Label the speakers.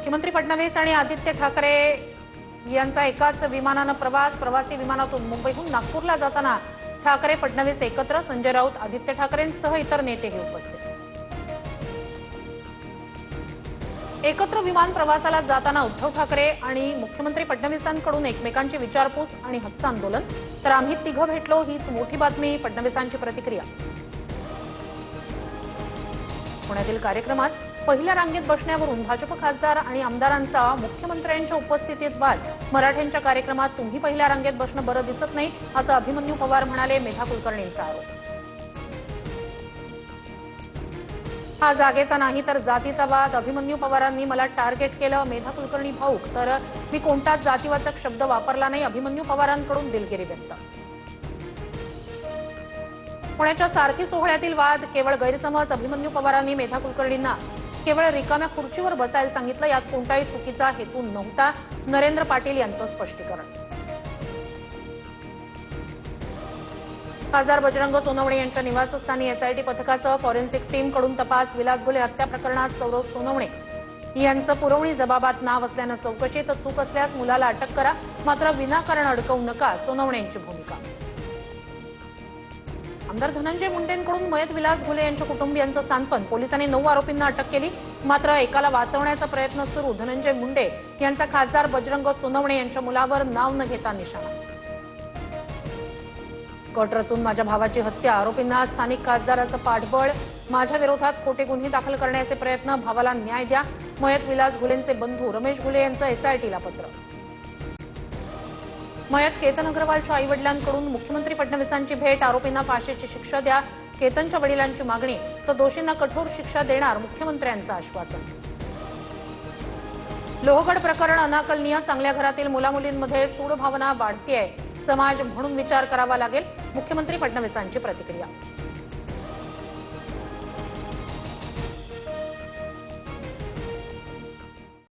Speaker 1: मुख्यमंत्री फडणवीस आणि आदित्य ठाकरे यांचा एकाच विमानानं प्रवासी विमानातून मुंबईहून नागपूरला जाताना ठाकरे फडणवीस एकत्र, संजय राऊत आदित्य ठाकरेंसह इतर नेतेही उपस्थित। एकत्र विमान प्रवासाला जाताना उद्धव ठाकरे आणि मुख्यमंत्री फडणवीसांकडून एकमेकांची विचारपूस आणि हस्तांदोलन, तर आम्ही तिघं भेटलो हीच मोठी बातमी, फडणवीसांची प्रतिक्रिया। पुण्यातील कार्यक्रमात पहिल्या रांगेत बसण्यावरून भाजप खासदार आणि आमदारांचा मुख्यमंत्र्यांच्या उपस्थितीत वाद। मराठ्यांच्या कार्यक्रमात तुम्ही पहिल्या रांगेत बसणं बरं दिसत नाही असं अभिमन्यू पवार म्हणाले, मेधा कुलकर्णींचा आरोप। हा जागेचा नाही तर जातीचा वाद, अभिमन्यू पवारांनी मला टार्गेट केलं, मेधा कुलकर्णी भाऊक, तर मी कोणताच जातीवाचक शब्द वापरला नाही, अभिमन्यू पवारांकडून दिलगिरी व्यक्त। पुण्याच्या सारथी सोहळ्यातील वाद केवळ गैरसमज, अभिमन्यू पवारांनी मेधा कुलकर्णींना केवळ रिकाम्या खुर्चीवर बसायला सांगितलं, यात कोणताही चुकीचा हेतू नव्हता, नरेंद्र पाटील यांचं स्पष्टीकरण। खासदार बजरंग सोनवणे यांच्या निवासस्थानी एसआयटी पथकासह फॉरेन्सिक टीमकडून तपास। विलास घुले हत्या प्रकरणात सौरव सोनवणे यांचं पुरवणी जबाबात नाव असल्यानं चौकशी, तर चूक असल्यास मुलाला अटक करा, मात्र विनाकारण अडकवू नका, सोनवणे यांची भूमिका। आमदार धनंजय मुंडेंकडून मयत विलास घुले यांच्या कुटुंबियांचं सांत्वन, पोलिसांनी 9 आरोपींना अटक केली, मात्र एकाला वाचवण्याचा प्रयत्न सुरू। धनंजय मुंडे यांचा खासदार बजरंग सोनवणे यांच्या मुलावर नाव न घेता निशाणा। कट रचून माझ्या भावाची हत्या, आरोपींना स्थानिक खासदाराचं पाठबळ, माझ्या विरोधात खोटे गुन्हे दाखल करण्याचे प्रयत्न, भावाला न्याय द्या, मयत विलास घुलेंचे बंधू रमेश घुले यांचं एसआयटीला पत्र। मयत केतन अग्रवालच्या आईवडिलांकडून मुख्यमंत्री फडणवीसांची भेट, आरोपींना फाशीची शिक्षा द्या, केतनच्या वडिलांची मागणी, तर दोषींना कठोर शिक्षा देणार, मुख्यमंत्र्यांचं आश्वासन। लोहगड प्रकरण अनाकलनीय, चांगल्या घरातील मुलामुलींमध्ये सूड भावना वाढतीये, समाज म्हणून विचार करावा लागेल, मुख्यमंत्री फडणवीसांची प्रतिक्रिया।